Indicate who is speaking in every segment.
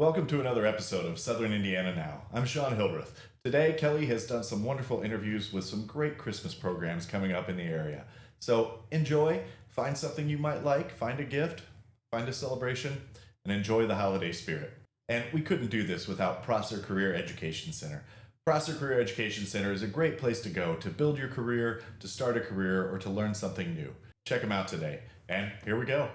Speaker 1: Welcome to another episode of Southern Indiana Now. I'm Sean Hildreth. Today, Kelly has done some wonderful interviews with some great Christmas programs coming up in the area. So enjoy, find something you might like, find a gift, find a celebration, and enjoy the holiday spirit. And we couldn't do this without Prosser Career Education Center. Prosser Career Education Center is a great place to go to build your career, to start a career, or to learn something new. Check them out today. And here we go.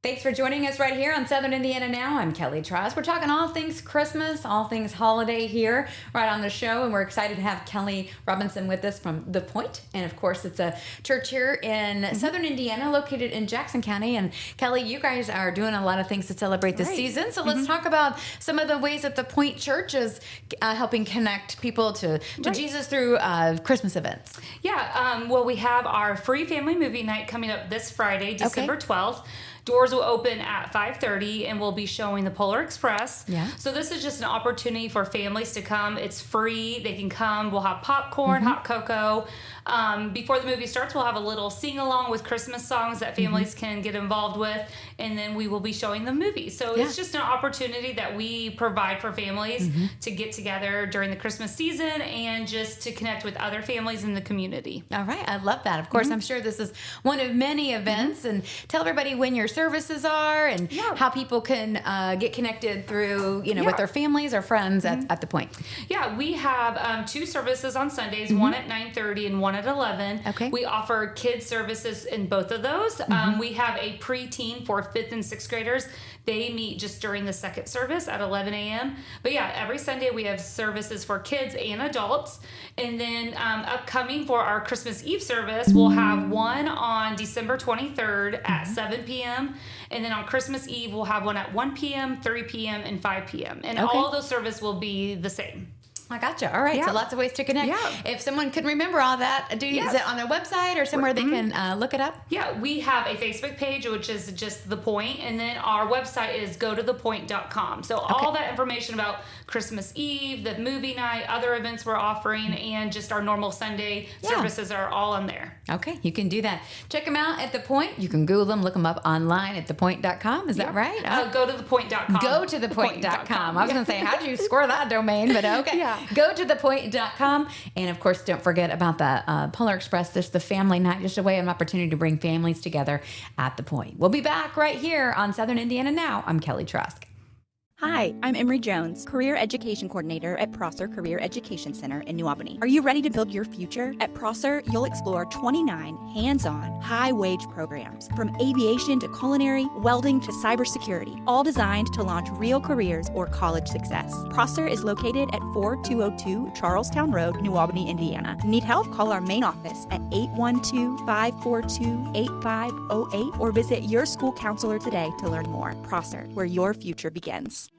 Speaker 2: Thanks for joining us right here on Southern Indiana Now. I'm Kelly Trask. We're talking all things Christmas, all things holiday here right on the show, and we're excited to have Kelly Robinson with us from The Point. And of course, it's a church here in Southern Indiana, located in Jackson County. And Kelly, you guys are doing a lot of things to celebrate the season. So let's talk about some of the ways that The Point Church is helping connect people to Jesus through Christmas events.
Speaker 3: Yeah, well, we have our free family movie night coming up this Friday, December 12th. Doors will open at 5:30 and we'll be showing the Polar Express.
Speaker 2: Yeah.
Speaker 3: So this is just an opportunity for families to come. It's free. They can come. We'll have popcorn, hot cocoa. Before the movie starts, we'll have a little sing-along with Christmas songs that families can get involved with. And then we will be showing the movie. So it's just an opportunity that we provide for families to get together during the Christmas season and just to connect with other families in the community.
Speaker 2: All right. I love that. Of course, I'm sure this is one of many events. And tell everybody when your services are and how people can get connected through, with their families or friends at The Point.
Speaker 3: Yeah, we have two services on Sundays, one at 9:30 and one at 11.
Speaker 2: Okay.
Speaker 3: We offer kids services in both of those. We have a preteen for 5th and 6th graders. They meet just during the second service at 11 a.m. But yeah, every Sunday we have services for kids and adults. And then upcoming for our Christmas Eve service, we'll have one on December 23rd at 7 p.m. And then on Christmas Eve, we'll have one at 1 p.m., 3 p.m., and 5 p.m. And all of those services will be the same.
Speaker 2: I gotcha. All right. So lots of ways to connect.
Speaker 3: Yeah.
Speaker 2: If someone could remember all that, is it on their website or somewhere they can look it up?
Speaker 3: Yeah, we have a Facebook page, which is just The Point, and then our website is gotothepoint.com. So all that information about Christmas Eve, the movie night, other events we're offering, and just our normal Sunday services are all on there.
Speaker 2: Okay, you can do that. Check them out at The Point. You can Google them, look them up online at thepoint.com. Is that right?
Speaker 3: Gotothepoint.com.
Speaker 2: Gotothepoint.com. I was going to say, how did you score that domain? But okay.
Speaker 3: Yeah.
Speaker 2: Gotothepoint.com. And of course, don't forget about the Polar Express. There's the family night, just a way, an opportunity to bring families together at The Point. We'll be back right here on Southern Indiana Now. I'm Kelly Trask.
Speaker 4: Hi, I'm Emery Jones, Career Education Coordinator at Prosser Career Education Center in New Albany. Are you ready to build your future? At Prosser, you'll explore 29 hands-on, high-wage programs, from aviation to culinary, welding to cybersecurity, all designed to launch real careers or college success. Prosser is located at 4202 Charlestown Road, New Albany, Indiana. Need help? Call our main office at 812-542-8508 or visit your school counselor today to learn more. Prosser, where your future begins.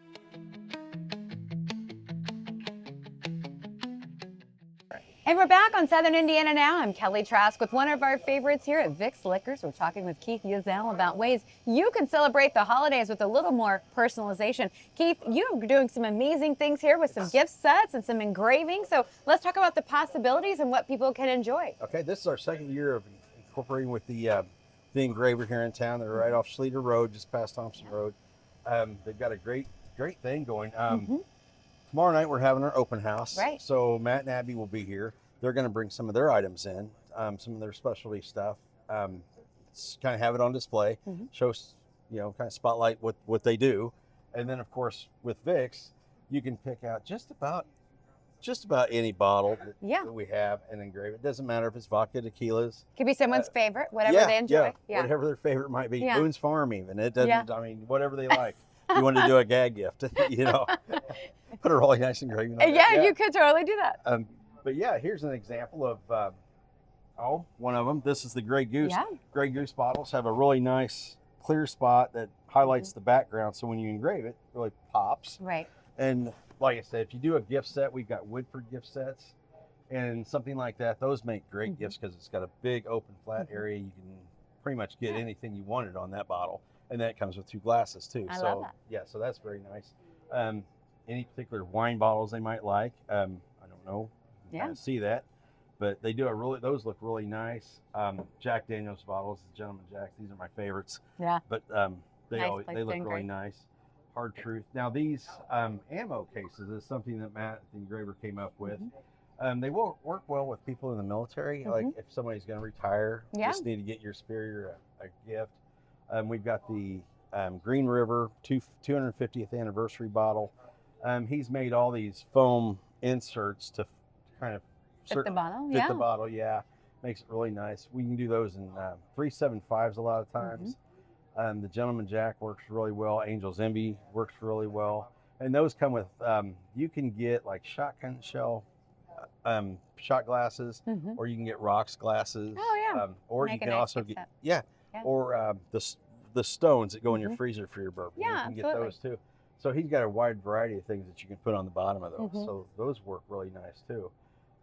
Speaker 2: And we're back on Southern Indiana Now. I'm Kelly Trask with one of our favorites here at Vick's Liquors. We're talking with Keith Yazell about ways you can celebrate the holidays with a little more personalization. Keith, you're doing some amazing things here with some gift sets and some engraving. So let's talk about the possibilities and what people can enjoy.
Speaker 5: Okay, this is our second year of incorporating with the engraver here in town. They're right off Schleter Road, just past Thompson Road. They've got a great thing going. Tomorrow night we're having our open house.
Speaker 2: Right.
Speaker 5: So Matt and Abby will be here. They're going to bring some of their items in, some of their specialty stuff. Kind of have it on display, show, kind of spotlight what they do. And then of course with Vick's, you can pick out just about any bottle that we have and engrave it. Doesn't matter if it's vodka, tequilas.
Speaker 2: Could be someone's favorite, whatever they enjoy.
Speaker 5: Yeah, whatever their favorite might be.
Speaker 2: Yeah.
Speaker 5: Boone's Farm even. It doesn't, whatever they like. You want to do a gag gift, put a really nice engraving on it.
Speaker 2: Yeah, you could totally do that.
Speaker 5: But yeah, here's an example of, one of them. This is the Grey Goose.
Speaker 2: Yeah.
Speaker 5: Grey Goose bottles have a really nice clear spot that highlights the background. So when you engrave it, it really pops.
Speaker 2: Right.
Speaker 5: And like I said, if you do a gift set, we've got Woodford gift sets and something like that. Those make great gifts because it's got a big open flat area. You can pretty much get anything you wanted on that bottle. And that comes with 2 glasses too.
Speaker 2: I love that.
Speaker 5: Yeah, so that's very nice. Any particular wine bottles they might like, I don't know. You can kind of see that. but they do those look really nice. Jack Daniel's bottles, the Gentleman Jacks, these are my favorites.
Speaker 2: Yeah.
Speaker 5: But they
Speaker 2: Nice,
Speaker 5: they look
Speaker 2: they're
Speaker 5: really
Speaker 2: great.
Speaker 5: nice. Hard Truth. Now these ammo cases is something that Matt the engraver came up with. They will work well with people in the military. Like if somebody's going to retire, you just need to get your superior a gift. We've got the Green River 250th anniversary bottle. He's made all these foam inserts to kind of
Speaker 2: Fit the bottle,
Speaker 5: fit the bottle, makes it really nice. We can do those in 375s a lot of times. The Gentleman Jack works really well. Angel's Envy works really well, and those come with you can get like shotgun shell shot glasses, or you can get rocks glasses.
Speaker 2: Oh yeah.
Speaker 5: Or
Speaker 2: Make
Speaker 5: you
Speaker 2: a
Speaker 5: can
Speaker 2: nice
Speaker 5: also
Speaker 2: gift
Speaker 5: get
Speaker 2: set.
Speaker 5: or the stones that go in your freezer for your bourbon.
Speaker 2: Yeah,
Speaker 5: you can get
Speaker 2: absolutely.
Speaker 5: those too. So he's got a wide variety of things that you can put on the bottom of those. So those work really nice too.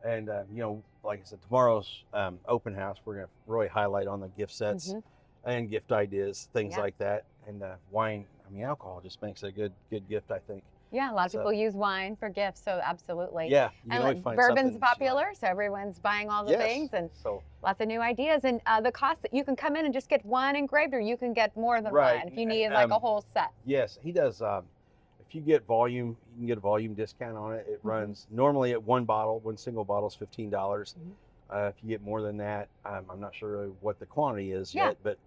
Speaker 5: And you know, like I said, tomorrow's open house, we're gonna really highlight on the gift sets and gift ideas, things like that. And wine, I mean, alcohol just makes a good gift, I think.
Speaker 2: Yeah, a lot of people use wine for gifts, so absolutely.
Speaker 5: Yeah, you can
Speaker 2: And
Speaker 5: always find
Speaker 2: bourbon's
Speaker 5: something that you like.
Speaker 2: popular, so everyone's buying all the things, and
Speaker 5: so
Speaker 2: lots of new ideas. And the cost that you can come in and just get one engraved, or you can get more than one if you need like a whole set.
Speaker 5: Yes, he does. If you get volume, you can get a volume discount on it. It runs normally at one single bottle is $15. If you get more than that, I'm not sure really what the quantity is yet, but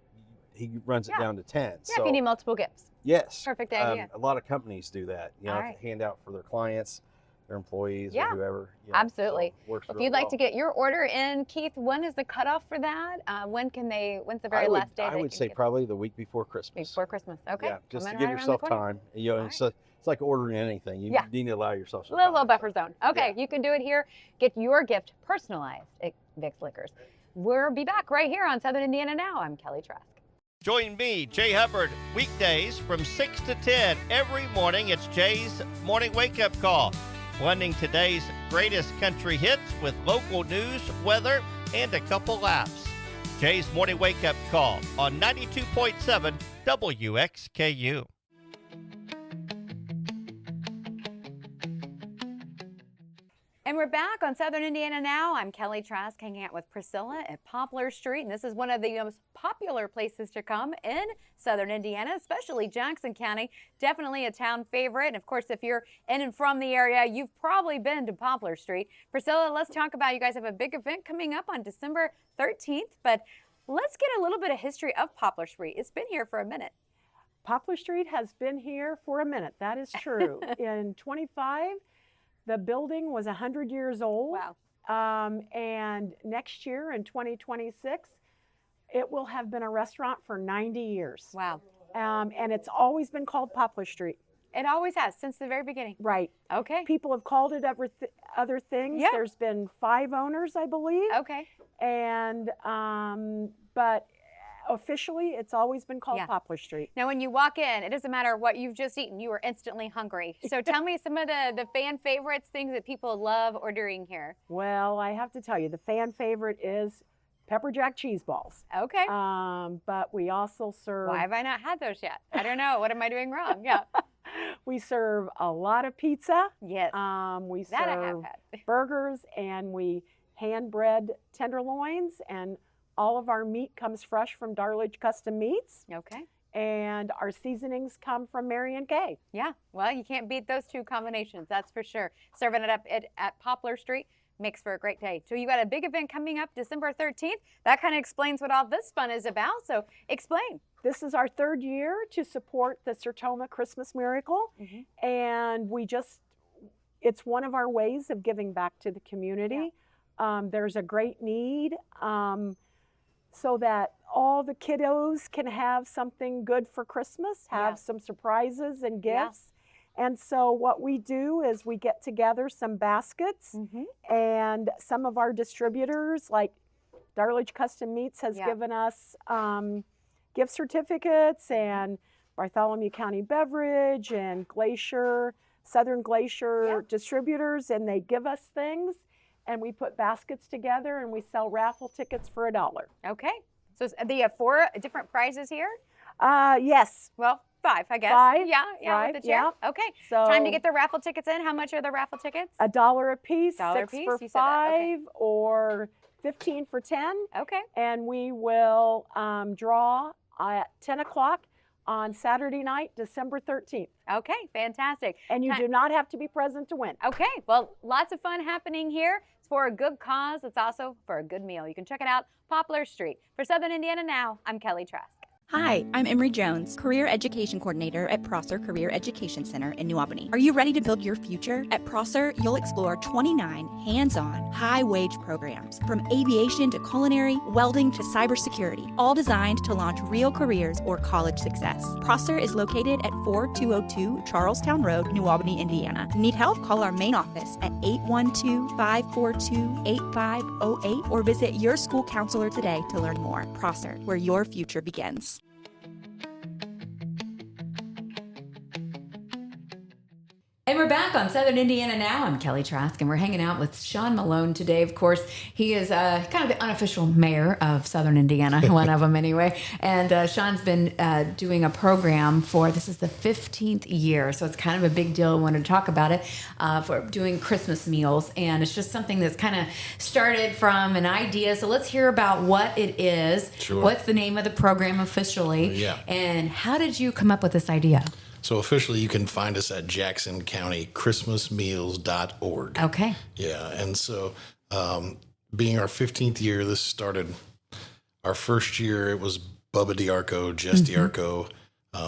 Speaker 5: he runs it down to 10.
Speaker 2: Yeah,
Speaker 5: so,
Speaker 2: if you need multiple gifts.
Speaker 5: yes,
Speaker 2: Perfect idea.
Speaker 5: A lot of companies do that. You know,
Speaker 2: All right.
Speaker 5: hand out for their clients, their employees,
Speaker 2: Yeah,
Speaker 5: or whoever.
Speaker 2: absolutely.
Speaker 5: So works
Speaker 2: If
Speaker 5: really
Speaker 2: you'd like
Speaker 5: well.
Speaker 2: to get your order in, Keith, when is the cutoff for that? When's the very last day?
Speaker 5: I would say probably the week before Christmas.
Speaker 2: Before Christmas. Okay.
Speaker 5: Yeah, just to
Speaker 2: Coming
Speaker 5: give
Speaker 2: right around
Speaker 5: yourself
Speaker 2: the corner.
Speaker 5: time. You know, it's like ordering anything. You need to allow yourself some
Speaker 2: Little
Speaker 5: time.
Speaker 2: buffer zone. Okay, you can do it here. Get your gift personalized at Vick's Liquors. We'll be back right here on Southern Indiana Now. I'm Kelly Trask.
Speaker 6: Join me, Jay Hubbard, weekdays from 6 to 10. Every morning, it's Jay's Morning Wake Up Call, blending today's greatest country hits with local news, weather, and a couple laughs. Jay's Morning Wake Up Call on 92.7 WXKU.
Speaker 2: And we're back on Southern Indiana Now. I'm Kelly Trask, hanging out with Priscilla at Poplar Street. And this is one of the most popular places to come in Southern Indiana, especially Jackson County. Definitely a town favorite. And of course, if you're in and from the area, you've probably been to Poplar Street. Priscilla, let's talk about, you guys have a big event coming up on December 13th. But let's get a little bit of history of Poplar Street. It's been here for a minute.
Speaker 7: Poplar Street has been here for a minute. That is true. In 25, the building was 100 years old.
Speaker 2: Wow.
Speaker 7: And next year in 2026, it will have been a restaurant for 90 years.
Speaker 2: Wow.
Speaker 7: And it's always been called Poplar Street.
Speaker 2: It always has, since the very beginning.
Speaker 7: Right.
Speaker 2: Okay.
Speaker 7: People have called it other things.
Speaker 2: Yeah.
Speaker 7: There's been 5 owners, I believe.
Speaker 2: Okay.
Speaker 7: And, but officially, it's always been called
Speaker 2: Yeah.
Speaker 7: Poplar Street.
Speaker 2: Now, when you walk in, it doesn't matter what you've just eaten, you are instantly hungry. So tell me some of the fan favorites, things that people love ordering here.
Speaker 7: Well, I have to tell you, the fan favorite is pepper jack cheese balls.
Speaker 2: Okay.
Speaker 7: But we also serve.
Speaker 2: Why have I not had those yet? I don't know. What am I doing wrong? Yeah.
Speaker 7: We serve a lot of pizza.
Speaker 2: Yes.
Speaker 7: We
Speaker 2: That I have
Speaker 7: serve
Speaker 2: had.
Speaker 7: burgers, and we hand bread tenderloins, and all of our meat comes fresh from Darlidge Custom Meats,
Speaker 2: Okay.
Speaker 7: and our seasonings come from Mary and Kay.
Speaker 2: Yeah. Well, you can't beat those two combinations. That's for sure. Serving it up at Poplar Street makes for a great day. So you got a big event coming up December 13th. That kind of explains what all this fun is about. So explain.
Speaker 7: This is our 3rd year to support the Sertoma Christmas Miracle, and it's one of our ways of giving back to the community. There's a great need so that all the kiddos can have something good for Christmas, have some surprises and gifts. And so what we do is we get together some baskets, and some of our distributors, like Darlidge Custom Meats has given us gift certificates, and Bartholomew County Beverage and Southern Glacier distributors, and they give us things, and we put baskets together and we sell raffle tickets for $1.
Speaker 2: Okay. So they have 4 different prizes here?
Speaker 7: Yes.
Speaker 2: Well,
Speaker 8: 5, I guess.
Speaker 7: 5,
Speaker 8: Yeah,
Speaker 7: right,
Speaker 8: with the chair.
Speaker 7: yeah.
Speaker 8: Okay.
Speaker 7: So
Speaker 8: Time to get the raffle tickets in. How much are the raffle tickets?
Speaker 7: $1 a piece,
Speaker 8: $1 a
Speaker 7: 6
Speaker 8: piece,
Speaker 7: for
Speaker 8: you said that, okay.
Speaker 7: 5, or 15 for 10.
Speaker 8: Okay.
Speaker 7: And we will draw at 10 o'clock on Saturday night, December 13th.
Speaker 8: Okay, fantastic.
Speaker 7: And you do not have to be present to win.
Speaker 8: Okay, well, lots of fun happening here. It's for a good cause. It's also for a good meal. You can check it out, Poplar Street. For Southern Indiana Now, I'm Kelly Trask.
Speaker 4: Hi, I'm Emery Jones, Career Education Coordinator at Prosser Career Education Center in New Albany. Are you ready to build your future? At Prosser, you'll explore 29 hands-on, high-wage programs, from aviation to culinary, welding to cybersecurity, all designed to launch real careers or college success. Prosser is located at 4202 Charlestown Road, New Albany, Indiana. Need help? Call our main office at 812-542-8508 or visit your school counselor today to learn more. Prosser, where your future begins.
Speaker 2: And we're back on Southern Indiana Now. I'm Kelly Trask, and we're hanging out with Sean Malone today. Of course, he is kind of the unofficial mayor of Southern Indiana, one of them anyway. And Sean's been doing a program this is the 15th year, so it's kind of a big deal. I wanted to talk about it, for doing Christmas meals. And it's just something that's kind of started from an idea. So let's hear about what it is.
Speaker 9: Sure.
Speaker 2: What's the name of the program officially?
Speaker 9: Yeah.
Speaker 2: And how did you come up with this idea?
Speaker 9: So officially, you can find us at Jackson County ChristmasMeals.org.
Speaker 2: Okay.
Speaker 9: Yeah, and so being our 15th year, this started our first year. It was Bubba DiArco, Jess DiArco,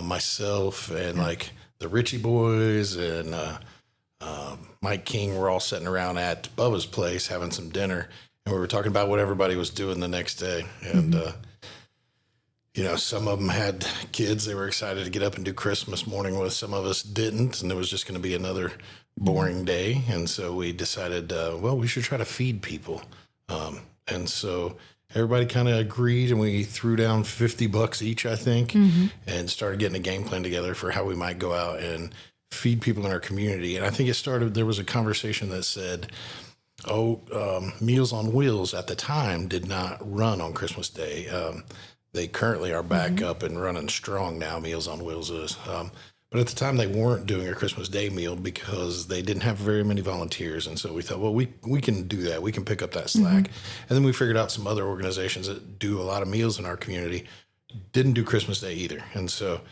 Speaker 9: myself, and like the Ritchie boys and Mike King were all sitting around at Bubba's place having some dinner, and we were talking about what everybody was doing the next day. And some of them had kids they were excited to get up and do Christmas morning with. Some of us didn't, and it was just going to be another boring day. And so we decided, we should try to feed people. And so everybody kind of agreed, and we threw down $50 each, I think, and started getting a game plan together for how we might go out and feed people in our community. And I think there was a conversation that said, Meals on Wheels at the time did not run on Christmas Day. They currently are back up and running strong now, Meals on Wheels is. But at the time, they weren't doing a Christmas Day meal because they didn't have very many volunteers. And so we thought, we can do that. We can pick up that slack. And then we figured out some other organizations that do a lot of meals in our community didn't do Christmas Day either. And so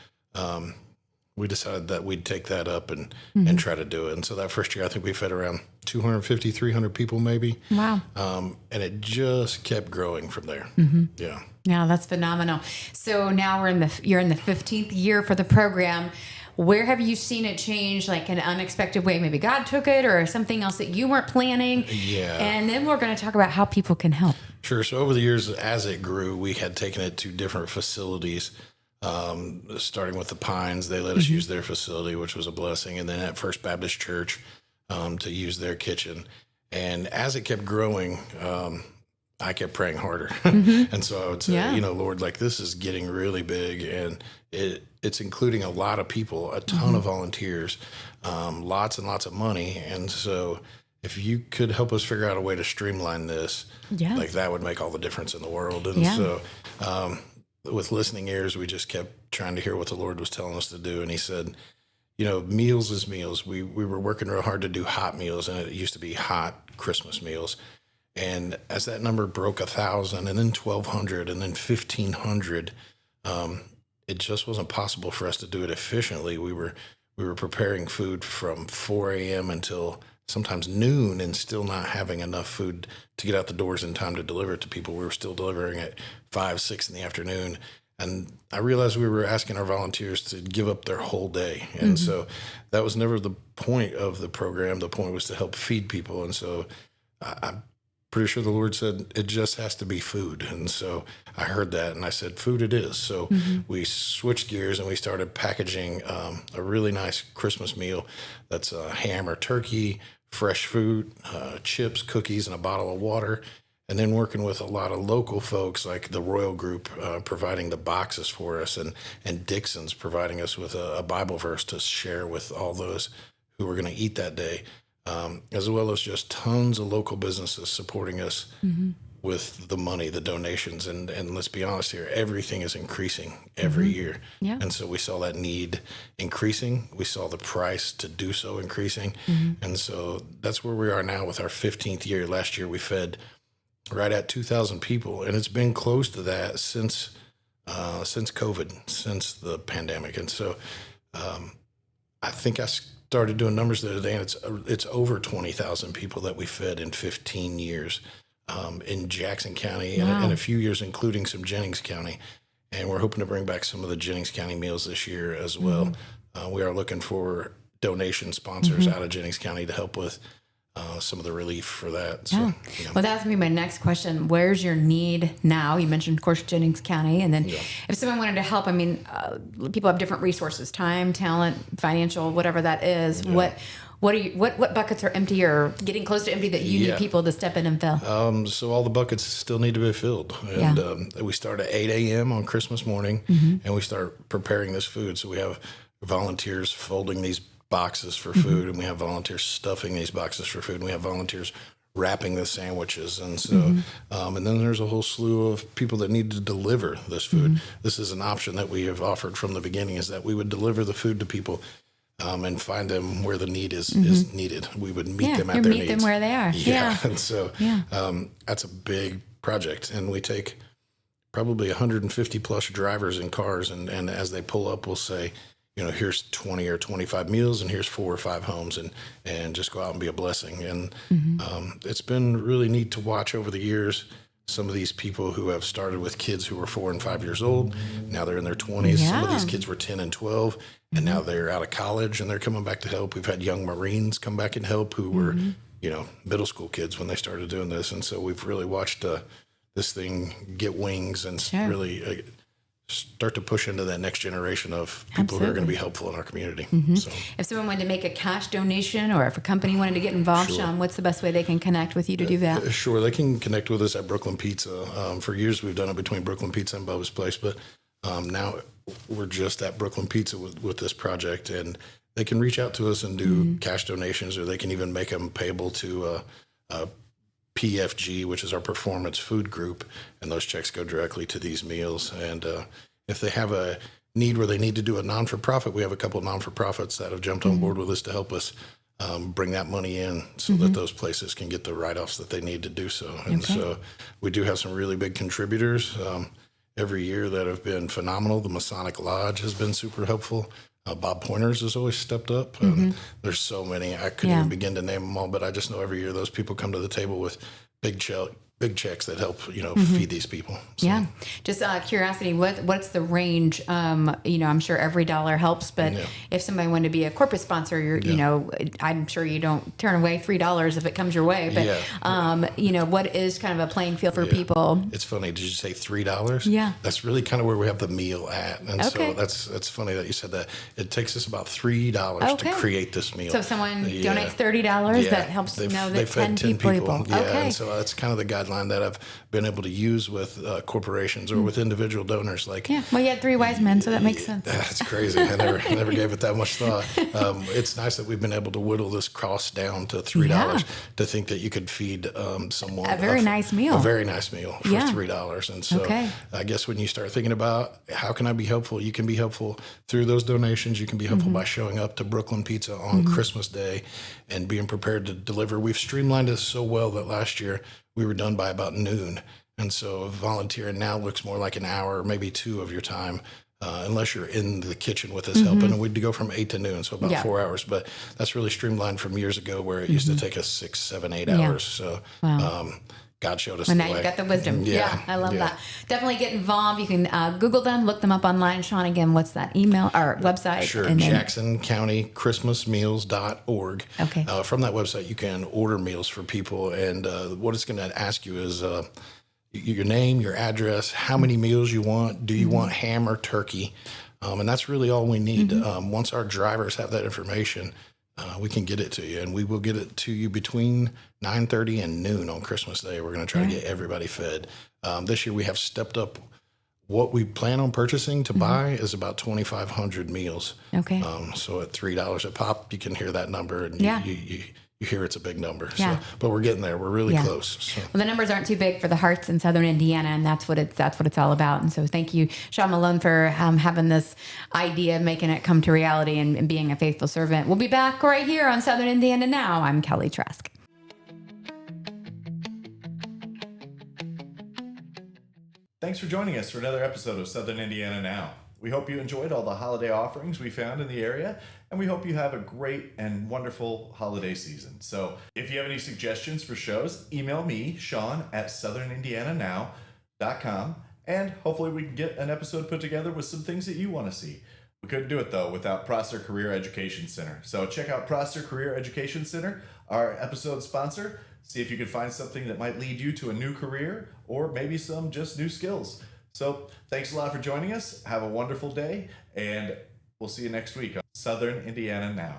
Speaker 9: we decided that we'd take that up and try to do it. And so that first year, I think we fed around 250, 300 people maybe.
Speaker 2: Wow.
Speaker 9: And it just kept growing from there. Yeah.
Speaker 2: Yeah, that's phenomenal. So now you're in the 15th year for the program. Where have you seen it change, like in an unexpected way? Maybe God took it, or something else that you weren't planning.
Speaker 9: Yeah.
Speaker 2: And then we're going to talk about how people can help.
Speaker 9: Sure. So over the years, as it grew, we had taken it to different facilities, starting with the Pines. They let us use their facility, which was a blessing. And then at First Baptist Church to use their kitchen. And as it kept growing, I kept praying harder. And so I would say, Lord, like this is getting really big, and it's including a lot of people, a ton of volunteers, lots and lots of money. And so if you could help us figure out a way to streamline this, like that would make all the difference in the world. And so with listening ears, we just kept trying to hear what the Lord was telling us to do. And he said, meals is meals. We were working real hard to do hot meals, and it used to be hot Christmas meals. And as that number broke 1,000 and then 1,200 and then 1,500, it just wasn't possible for us to do it efficiently. We were preparing food from 4 a.m. until sometimes noon and still not having enough food to get out the doors in time to deliver it to people. We were still delivering at 5, 6 in the afternoon. And I realized we were asking our volunteers to give up their whole day. And so that was never the point of the program. The point was to help feed people. And so I'm pretty sure the Lord said it just has to be food. And so I heard that and I said, food it is. So we switched gears and we started packaging a really nice Christmas meal that's ham or turkey, fresh fruit, chips, cookies, and a bottle of water. And then working with a lot of local folks like the Royal Group providing the boxes for us, and Dixon's providing us with a Bible verse to share with all those who were going to eat that day. As well as just tons of local businesses supporting us with the money, the donations, and let's be honest here, everything is increasing every year.
Speaker 2: Yeah.
Speaker 9: And so we saw that need increasing. We saw the price to do so increasing. And so that's where we are now with our 15th year. Last year we fed right at 2,000 people, and it's been close to that since COVID, since the pandemic. And so I think I started doing numbers the other day, and it's over 20,000 people that we fed in 15 years. In Jackson County and a few years, including some Jennings County. And we're hoping to bring back some of the Jennings County meals this year as well. We are looking for donation sponsors out of Jennings County to help with some of the relief for that. So,
Speaker 2: Well, that's going to be my next question. Where's your need now? You mentioned, of course, Jennings County. And then if someone wanted to help, I mean, people have different resources, time, talent, financial, whatever that is. What buckets are empty or getting close to empty that you need people to step in and fill?
Speaker 9: So all the buckets still need to be filled. And we start at 8 a.m. on Christmas morning, and we start preparing this food. So we have volunteers folding these boxes for food, and we have volunteers stuffing these boxes for food, and we have volunteers wrapping the sandwiches. And so, and then there's a whole slew of people that need to deliver this food. This is an option that we have offered from the beginning, is that we would deliver the food to people and find them where the need is needed. We would meet them at their needs.
Speaker 2: Meet them where they are.
Speaker 9: And so that's a big project. And we take probably 150 plus drivers in cars. And as they pull up, we'll say, here's 20 or 25 meals, and here's 4 or 5 homes, and just go out and be a blessing. And it's been really neat to watch over the years. Some of these people who have started with kids who were 4 and 5 years old, now they're in their 20s. Some of these kids were 10 and 12, and now they're out of college and they're coming back to help. We've had young Marines come back and help who were, middle school kids when they started doing this. And so we've really watched this thing get wings and really start to push into that next generation of people who are going to be helpful in our community. So,
Speaker 2: if someone wanted to make a cash donation, or if a company wanted to get involved, Sean, what's the best way they can connect with you to do that?
Speaker 9: Sure. They can connect with us at Brooklyn Pizza. For years, we've done it between Brooklyn Pizza and Bubba's Place, but now we're just at Brooklyn Pizza with this project, and they can reach out to us and do cash donations, or they can even make them payable to PFG, which is our performance food group, and those checks go directly to these meals. And if they have a need where they need to do a non-for-profit, we have a couple of non-for-profits that have jumped on board with us to help us bring that money in so that those places can get the write-offs that they need to do so. And so we do have some really big contributors every year that have been phenomenal. The Masonic Lodge has been super helpful. Bob Pointers has always stepped up. There's so many. I couldn't even begin to name them all, but I just know every year those people come to the table with big checks that help, feed these people. So.
Speaker 2: Just curiosity, what's the range? I'm sure every dollar helps, but if somebody wanted to be a corporate sponsor, I'm sure you don't turn away $3 if it comes your way, but what is kind of a playing field for people?
Speaker 9: It's funny. Did you say $3?
Speaker 2: Yeah.
Speaker 9: That's really kind of where we have the meal at. And so that's funny that you said that. It takes us about $3 to create this meal.
Speaker 2: So if someone donates $30, that helps
Speaker 9: they
Speaker 2: 10 people.
Speaker 9: Yeah. And so that's kind of the guideline that I've been able to use with corporations or with individual donors. Like,
Speaker 2: well, you had 3 wise men, so that makes sense.
Speaker 9: That's crazy. I never gave it that much thought. It's nice that we've been able to whittle this cost down to $3 to think that you could feed someone
Speaker 2: a very nice meal for
Speaker 9: $3. And so I guess when you start thinking about how can I be helpful, you can be helpful through those donations. You can be helpful by showing up to Brooklyn Pizza on Christmas Day and being prepared to deliver. We've streamlined this so well that last year we were done by about noon. And so volunteering now looks more like an hour, maybe 2 of your time, unless you're in the kitchen with us helping. And we'd go from 8 to noon, so about 4 hours. But that's really streamlined from years ago where it used to take us 6, 7, 8 hours. So God showed us the way.
Speaker 2: Now you got the wisdom. I love that. Definitely get involved. You can Google them, look them up online. Sean, again, what's that email or website?
Speaker 9: Sure, JacksonCountyChristmasMeals.org.
Speaker 2: Okay.
Speaker 9: From that website, you can order meals for people. And what it's going to ask you is your name, your address, how many meals you want. Do you want ham or turkey? And that's really all we need. Once our drivers have that information, we can get it to you, and we will get it to you between 9:30 and noon on Christmas Day. We're going to try to get everybody fed. This year we have stepped up. What we plan on purchasing to buy is about 2,500 meals.
Speaker 2: Okay.
Speaker 9: So at $3 a pop, you can hear that number, and you you hear it's a big number.
Speaker 2: Yeah.
Speaker 9: So, but we're getting there. We're really
Speaker 2: Yeah.
Speaker 9: close. So.
Speaker 2: Well, the numbers aren't too big for the hearts in Southern Indiana, and that's what it's all about. And so, thank you, Sean Malone, for having this idea, making it come to reality, and being a faithful servant. We'll be back right here on Southern Indiana Now. I'm Kelly Trask.
Speaker 1: Thanks for joining us for another episode of Southern Indiana Now. We hope you enjoyed all the holiday offerings we found in the area, and we hope you have a great and wonderful holiday season. So if you have any suggestions for shows, email me, Sean, at southern.indiananow.com, and hopefully we can get an episode put together with some things that you want to see. We couldn't do it, though, without Prosser Career Education Center. So check out Prosser Career Education Center, our episode sponsor. See if you can find something that might lead you to a new career or maybe some just new skills. So thanks a lot for joining us. Have a wonderful day, and we'll see you next week on Southern Indiana Now.